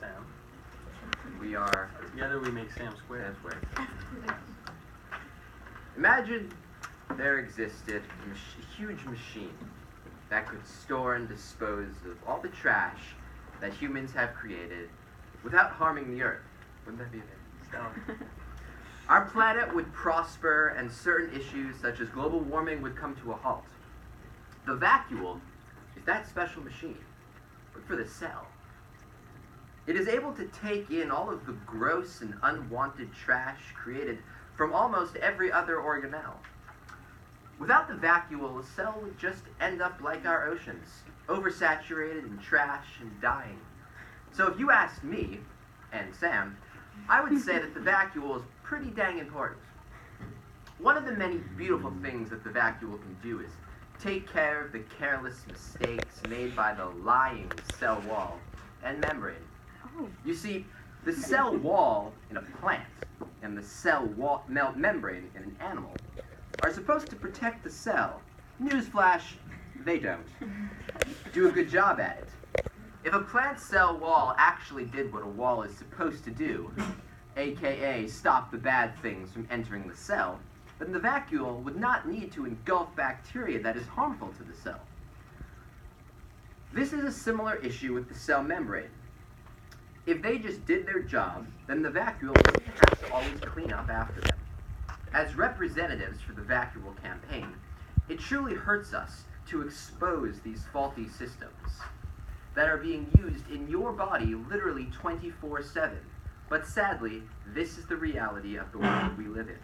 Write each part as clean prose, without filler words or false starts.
Sam. We are Together we make Sam squared. Imagine there existed a huge machine that could store and dispose of all the trash that humans have created without harming the Earth. Wouldn't that be amazing? Our planet would prosper and certain issues such as global warming would come to a halt. The Vacuole is that special machine, but for the cell. It is able to take in all of the gross and unwanted trash created from almost every other organelle. Without the Vacuole, a cell would just end up like our oceans, oversaturated in trash and dying. So if you asked me, and Sam, I would say that the Vacuole is pretty dang important. One of the many beautiful things that the Vacuole can do is take care of the careless mistakes made by the lying cell wall and membrane. You see, the cell wall in a plant and the cell wall membrane in an animal are supposed to protect the cell. Newsflash, they don't. Do a good job at it. If a plant cell wall actually did what a wall is supposed to do, aka stop the bad things from entering the cell, then the Vacuole would not need to engulf bacteria that is harmful to the cell. This is a similar issue with the cell membrane. If they just did their job, then the Vacuole wouldn't have to always clean up after them. As representatives for the Vacuole campaign, it truly hurts us to expose these faulty systems that are being used in your body literally 24/7. But sadly, this is the reality of the world we live in.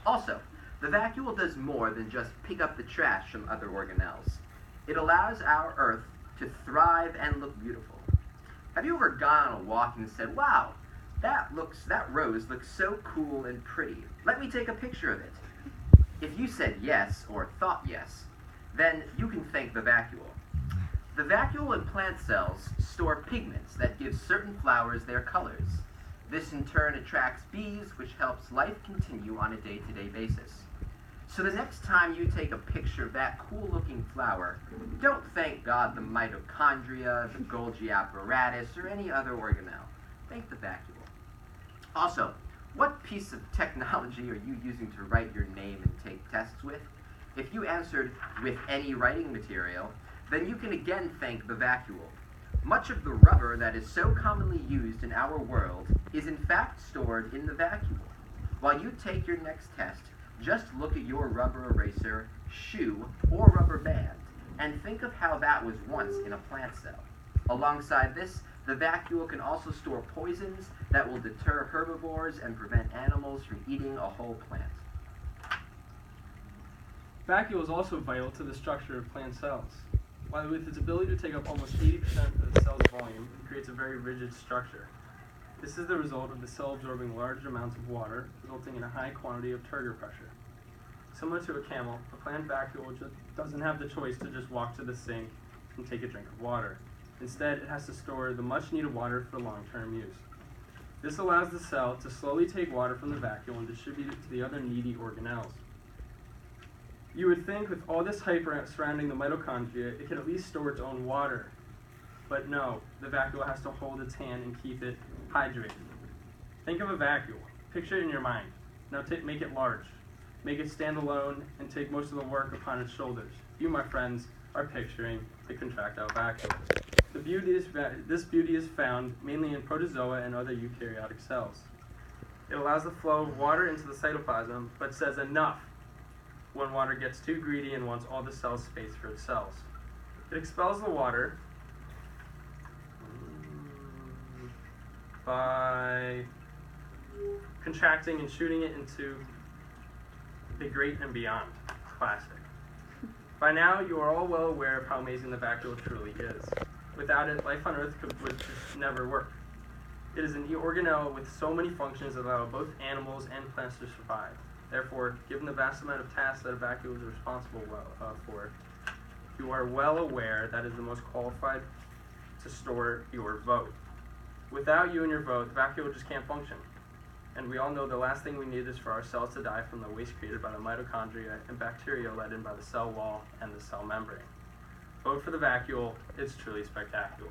Also, the Vacuole does more than just pick up the trash from other organelles. It allows our Earth to thrive and look beautiful. Have you ever gone on a walk and said, wow, that rose looks so cool and pretty. Let me take a picture of it. If you said yes, or thought yes, then you can thank the Vacuole. The Vacuole in plant cells store pigments that give certain flowers their colors. This in turn attracts bees, which helps life continue on a day-to-day basis. So the next time you take a picture of that cool-looking flower, don't thank God the mitochondria, the Golgi apparatus, or any other organelle. Thank the Vacuole. Also, what piece of technology are you using to write your name and take tests with? If you answered with any writing material, then you can again thank the Vacuole. Much of the rubber that is so commonly used in our world is in fact stored in the Vacuole. While you take your next test, just look at your rubber eraser, shoe, or rubber band, and think of how that was once in a plant cell. Alongside this, the Vacuole can also store poisons that will deter herbivores and prevent animals from eating a whole plant. Vacuole is also vital to the structure of plant cells. While with its ability to take up almost 80% of the cell's volume, it creates a very rigid structure. This is the result of the cell absorbing large amounts of water, resulting in a high quantity of turgor pressure. Similar to a camel, a plant vacuole doesn't have the choice to just walk to the sink and take a drink of water. Instead, it has to store the much-needed water for long-term use. This allows the cell to slowly take water from the vacuole and distribute it to the other needy organelles. You would think with all this hype surrounding the mitochondria, it could at least store its own water. But no, the vacuole has to hold its hand and keep it hydrated. Think of a vacuole. Picture it in your mind. Now make it large. Make it stand alone and take most of the work upon its shoulders. You, my friends, are picturing the contractile vacuole. This beauty is found mainly in protozoa and other eukaryotic cells. It allows the flow of water into the cytoplasm, but says enough when water gets too greedy and wants all the cell space for its cells. It expels the water by contracting and shooting it into the great and beyond. Classic. By now, you are all well aware of how amazing the vacuole truly is. Without it, life on Earth would just never work. It is an organelle with so many functions that allow both animals and plants to survive. Therefore, given the vast amount of tasks that a vacuole is responsible for, you are well aware that is the most qualified to store your vote. Without you and your vote, the vacuole just can't function. And we all know the last thing we need is for our cells to die from the waste created by the mitochondria and bacteria let in by the cell wall and the cell membrane. Vote for the vacuole. It's truly spectacular.